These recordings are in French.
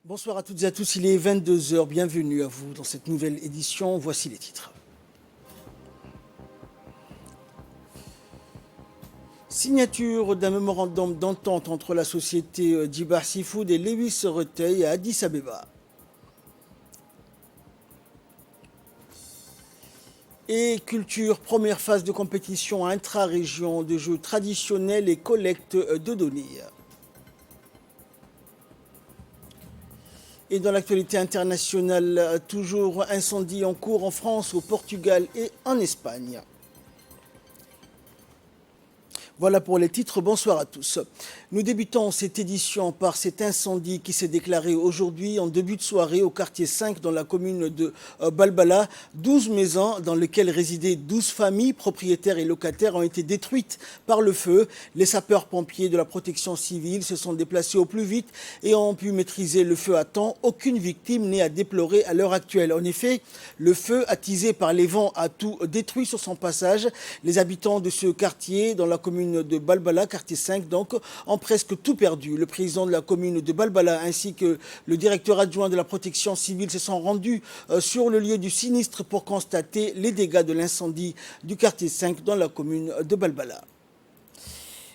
Bonsoir à toutes et à tous, il est 22 heures. Bienvenue à vous dans cette nouvelle édition. Voici les titres. Signature d'un mémorandum d'entente entre la société Djibar Seafood et Lewis Reteil à Addis Abeba. Et culture, première phase de compétition intra-région de jeux traditionnels et collecte de données. Et dans l'actualité internationale, toujours incendie en cours en France, au Portugal et en Espagne. Voilà pour les titres, bonsoir à tous. Nous débutons cette édition par cet incendie qui s'est déclaré aujourd'hui en début de soirée au quartier 5 dans la commune de Balbala. 12 maisons dans lesquelles résidaient 12 familles, propriétaires et locataires ont été détruites par le feu. Les sapeurs-pompiers de la protection civile se sont déplacés au plus vite et ont pu maîtriser le feu à temps. Aucune victime n'est à déplorer à l'heure actuelle. En effet, le feu attisé par les vents a tout détruit sur son passage. Les habitants de ce quartier dans la commune de Balbala, quartier 5 donc, ont presque tout perdu. Le président de la commune de Balbala ainsi que le directeur adjoint de la protection civile se sont rendus sur le lieu du sinistre pour constater les dégâts de l'incendie du quartier 5 dans la commune de Balbala.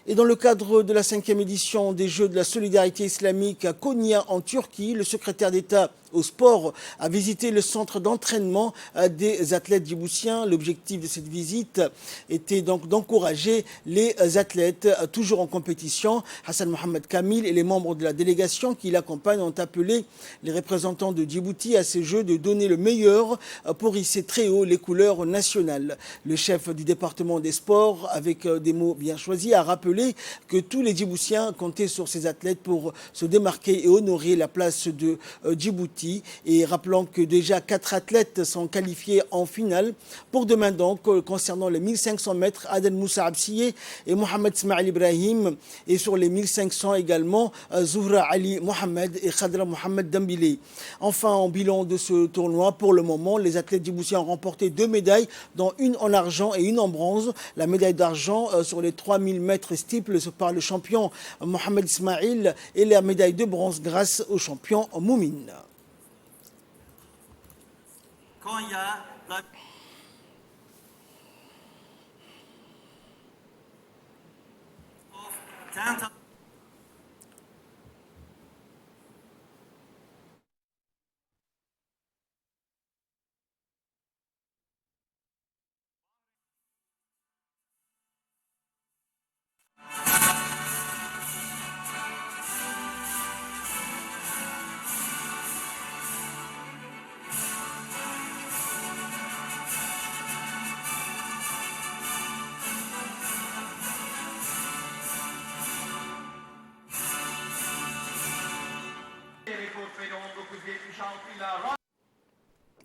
Et dans le cadre de la 5e édition des Jeux de la solidarité islamique à Konya en Turquie, le secrétaire d'État au sport a visité le centre d'entraînement des athlètes djiboutiens. L'objectif de cette visite était donc d'encourager les athlètes toujours en compétition. Hassan Mohamed Kamil et les membres de la délégation qui l'accompagnent ont appelé les représentants de Djibouti à ces Jeux de donner le meilleur pour hisser très haut les couleurs nationales. Le chef du département des sports, avec des mots bien choisis, a rappelé que tous les Djiboutiens comptaient sur ces athlètes pour se démarquer et honorer la place de Djibouti. Et rappelons que déjà 4 athlètes sont qualifiés en finale pour demain donc concernant les 1500 mètres, Aden Moussa Absiye et Mohamed Ismail Ibrahim, et sur les 1500 également Zohra Ali Mohamed et Khadra Mohamed Dambili. Enfin, en bilan de ce tournoi, pour le moment, les athlètes djiboutiens ont remporté 2 médailles, dont une en argent et une en bronze. La médaille d'argent sur les 3000 mètres steeple par le champion Mohamed Ismail et la médaille de bronze grâce au champion Moumine.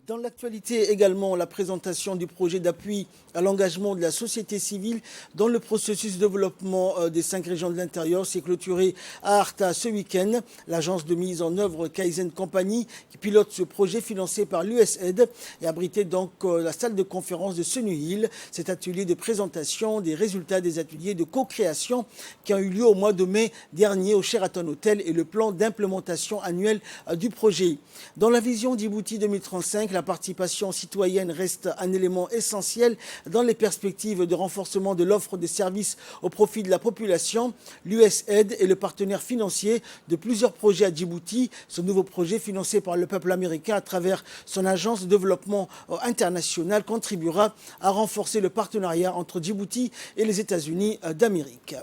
Dans l'actualité également, la présentation du projet d'appui à l'engagement de la société civile dans le processus de développement des 5 régions de l'intérieur s'est clôturée à Arta ce week-end. L'agence de mise en œuvre Kaizen Company qui pilote ce projet financé par l'USAID et abritait donc la salle de conférence de Senuhil. Cet atelier de présentation des résultats des ateliers de co-création qui ont eu lieu au mois de mai dernier au Sheraton Hotel et le plan d'implémentation annuel du projet. Dans la vision Djibouti 2035, la participation citoyenne reste un élément essentiel dans les perspectives de renforcement de l'offre de services au profit de la population. L'USAID est le partenaire financier de plusieurs projets à Djibouti. Ce nouveau projet, financé par le peuple américain à travers son agence de développement international, contribuera à renforcer le partenariat entre Djibouti et les États-Unis d'Amérique.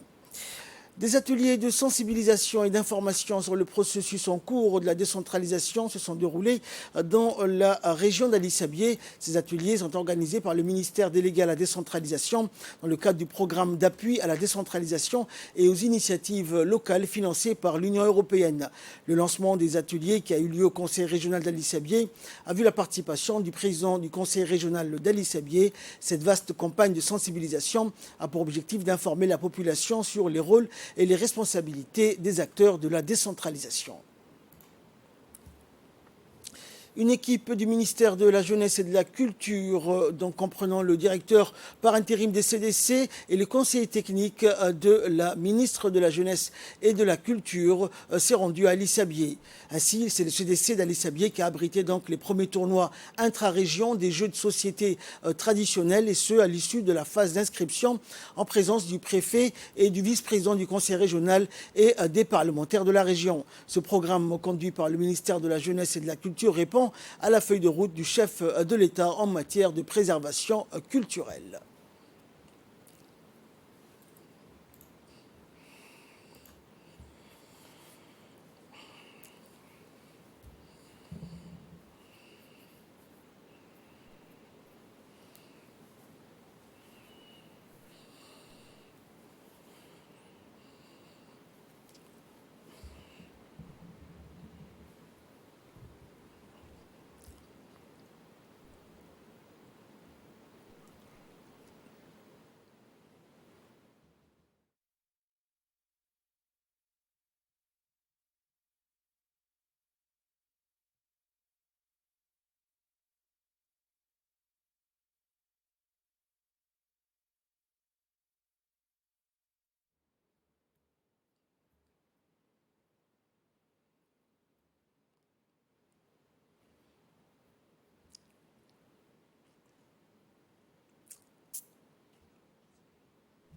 Des ateliers de sensibilisation et d'information sur le processus en cours de la décentralisation se sont déroulés dans la région d'Ali Sabié. Ces ateliers sont organisés par le ministère délégué à la décentralisation dans le cadre du programme d'appui à la décentralisation et aux initiatives locales financées par l'Union européenne. Le lancement des ateliers qui a eu lieu au conseil régional d'Ali Sabié a vu la participation du président du conseil régional d'Ali Sabié. Cette vaste campagne de sensibilisation a pour objectif d'informer la population sur les rôles et les responsabilités des acteurs de la décentralisation. Une équipe du ministère de la Jeunesse et de la Culture, donc comprenant le directeur par intérim des CDC et le conseiller technique de la ministre de la Jeunesse et de la Culture, s'est rendu à Ali Sabieh. Ainsi, c'est le CDC d'Ali Sabieh qui a abrité donc les premiers tournois intra-région des jeux de société traditionnels, et ce, à l'issue de la phase d'inscription en présence du préfet et du vice-président du conseil régional et des parlementaires de la région. Ce programme conduit par le ministère de la Jeunesse et de la Culture répond à la feuille de route du chef de l'État en matière de préservation culturelle.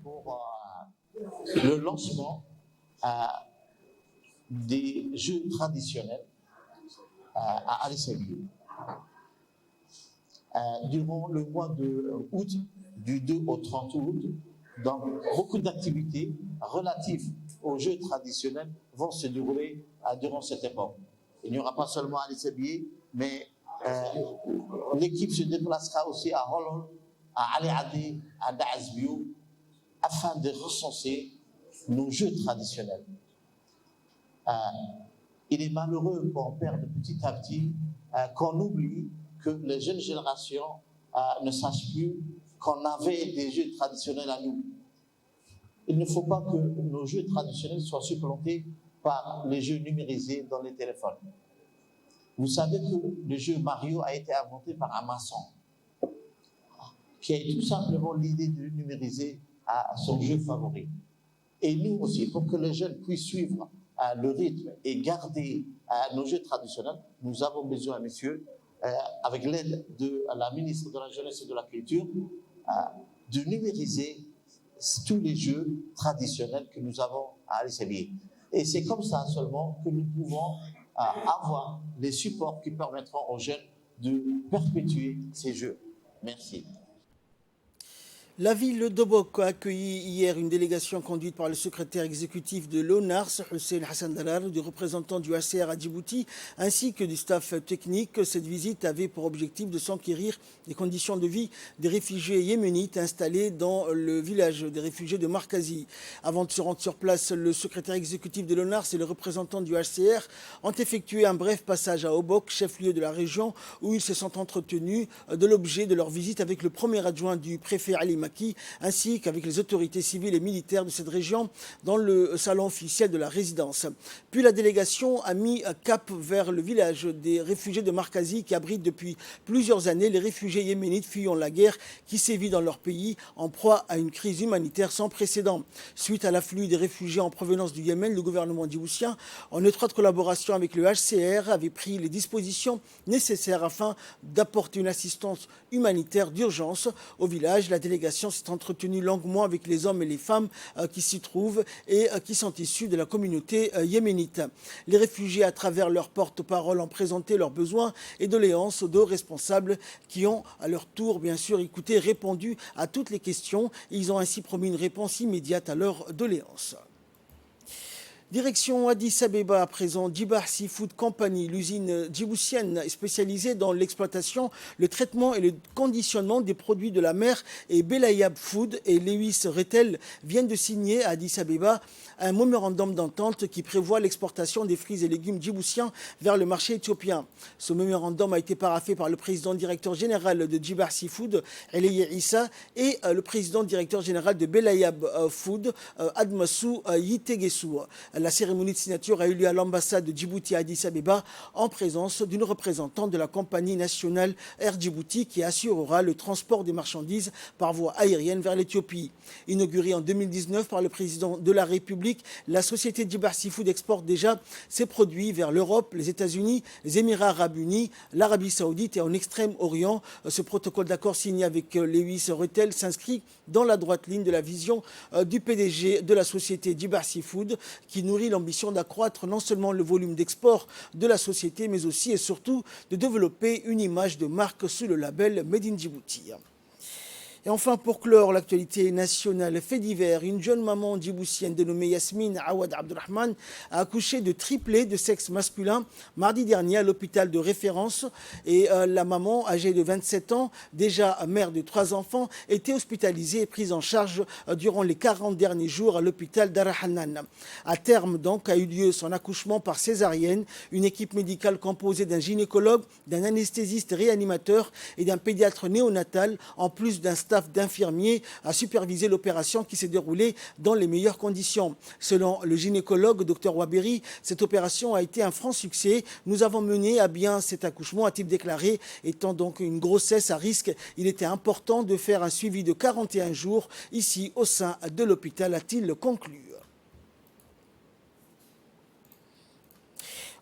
Pour le lancement des jeux traditionnels à Ali Sabieh. Durant le mois d'août, du 2 au 30 août, donc beaucoup d'activités relatives aux jeux traditionnels vont se dérouler durant cette époque. Il n'y aura pas seulement Ali Sabieh, mais l'équipe se déplacera aussi à Holon, à Ali Adi, à Daazbiou, afin de recenser nos jeux traditionnels. Il est malheureux qu'on perde petit à petit, qu'on oublie que les jeunes générations ne sachent plus qu'on avait des jeux traditionnels à nous. Il ne faut pas que nos jeux traditionnels soient supplantés par les jeux numérisés dans les téléphones. Vous savez que le jeu Mario a été inventé par un maçon qui a eu tout simplement l'idée de numériser son jeu favori. Et nous aussi, pour que les jeunes puissent suivre le rythme et garder nos jeux traditionnels, nous avons besoin, messieurs, avec l'aide de la ministre de la Jeunesse et de la Culture, de numériser tous les jeux traditionnels que nous avons à Ali Sabieh. Et c'est comme ça seulement que nous pouvons avoir les supports qui permettront aux jeunes de perpétuer ces jeux. Merci. La ville de Dobok a accueilli hier une délégation conduite par le secrétaire exécutif de l'ONARS, Hussein Hassan Dalal, des représentants du HCR à Djibouti, ainsi que du staff technique. Cette visite avait pour objectif de s'enquérir des conditions de vie des réfugiés yéménites installés dans le village des réfugiés de Markazi. Avant de se rendre sur place, le secrétaire exécutif de l'ONARS et le représentant du HCR ont effectué un bref passage à Obok, chef-lieu de la région, où ils se sont entretenus de l'objet de leur visite avec le premier adjoint du préfet Ali ainsi qu'avec les autorités civiles et militaires de cette région dans le salon officiel de la résidence. Puis la délégation a mis cap vers le village des réfugiés de Markazi qui abrite depuis plusieurs années les réfugiés yéménites fuyant la guerre qui sévit dans leur pays en proie à une crise humanitaire sans précédent. Suite à l'afflux des réfugiés en provenance du Yémen, le gouvernement djiboutien, en étroite collaboration avec le HCR, avait pris les dispositions nécessaires afin d'apporter une assistance humanitaire d'urgence au village. La délégation s'est entretenue longuement avec les hommes et les femmes qui s'y trouvent et qui sont issus de la communauté yéménite. Les réfugiés, à travers leur porte-parole, ont présenté leurs besoins et doléances aux deux responsables qui ont, à leur tour, bien sûr, écouté et répondu à toutes les questions. Ils ont ainsi promis une réponse immédiate à leurs doléances. Direction Addis Abeba à présent, Djibah Seafood Company, l'usine djiboutienne spécialisée dans l'exploitation, le traitement et le conditionnement des produits de la mer, et Belayab Food et Lewis Retail viennent de signer à Addis Abeba un mémorandum d'entente qui prévoit l'exportation des fruits et légumes djiboutiens vers le marché éthiopien. Ce mémorandum a été paraphé par le président directeur général de Djibar Seafood, Eleye Issa, et le président directeur général de Belayab Food, Admassou Yitegesu. La cérémonie de signature a eu lieu à l'ambassade de Djibouti à Addis Abeba en présence d'une représentante de la compagnie nationale Air Djibouti qui assurera le transport des marchandises par voie aérienne vers l'Éthiopie. Inaugurée en 2019 par le président de la République, la société Djibar Seafood exporte déjà ses produits vers l'Europe, les États-Unis, les Émirats arabes unis, l'Arabie saoudite et en Extrême-Orient. Ce protocole d'accord signé avec Lewis Rethel s'inscrit dans la droite ligne de la vision du PDG de la société Djibar Seafood qui nourrit l'ambition d'accroître non seulement le volume d'export de la société mais aussi et surtout de développer une image de marque sous le label Made in Djibouti. Et enfin, pour clore l'actualité nationale, fait divers, une jeune maman djiboutienne dénommée Yasmine Awad Abdurrahman a accouché de triplés de sexe masculin mardi dernier à l'hôpital de référence. Et la maman, âgée de 27 ans, déjà mère de 3 enfants, était hospitalisée et prise en charge durant les 40 derniers jours à l'hôpital d'Arahanan. À terme, donc, a eu lieu son accouchement par césarienne. Une équipe médicale composée d'un gynécologue, d'un anesthésiste réanimateur et d'un pédiatre néonatal, en plus d'un staff d'infirmiers a supervisé l'opération qui s'est déroulée dans les meilleures conditions. Selon le gynécologue Dr Waberi, cette opération a été un franc succès. Nous avons mené à bien cet accouchement, a-t-il déclaré. Étant donc une grossesse à risque, il était important de faire un suivi de 41 jours ici au sein de l'hôpital, a-t-il conclu.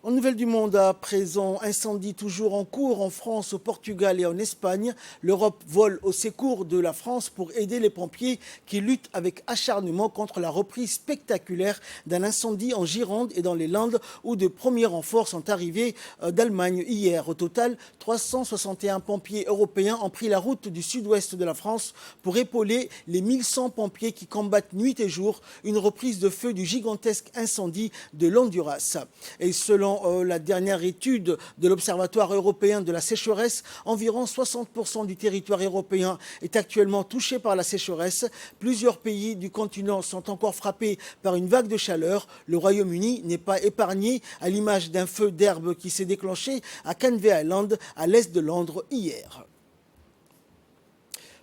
En nouvelles du monde, à présent, incendie toujours en cours en France, au Portugal et en Espagne. L'Europe vole au secours de la France pour aider les pompiers qui luttent avec acharnement contre la reprise spectaculaire d'un incendie en Gironde et dans les Landes où de premiers renforts sont arrivés d'Allemagne hier. Au total, 361 pompiers européens ont pris la route du sud-ouest de la France pour épauler les 1100 pompiers qui combattent nuit et jour une reprise de feu du gigantesque incendie de l'Honduras. Et selon la dernière étude de l'Observatoire européen de la sécheresse, environ 60% du territoire européen est actuellement touché par la sécheresse. Plusieurs pays du continent sont encore frappés par une vague de chaleur. Le Royaume-Uni n'est pas épargné, à l'image d'un feu d'herbe qui s'est déclenché à Canvey Island, à l'est de Londres, hier.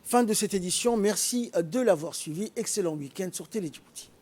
Fin de cette édition. Merci de l'avoir suivi. Excellent week-end sur Télé Djibouti.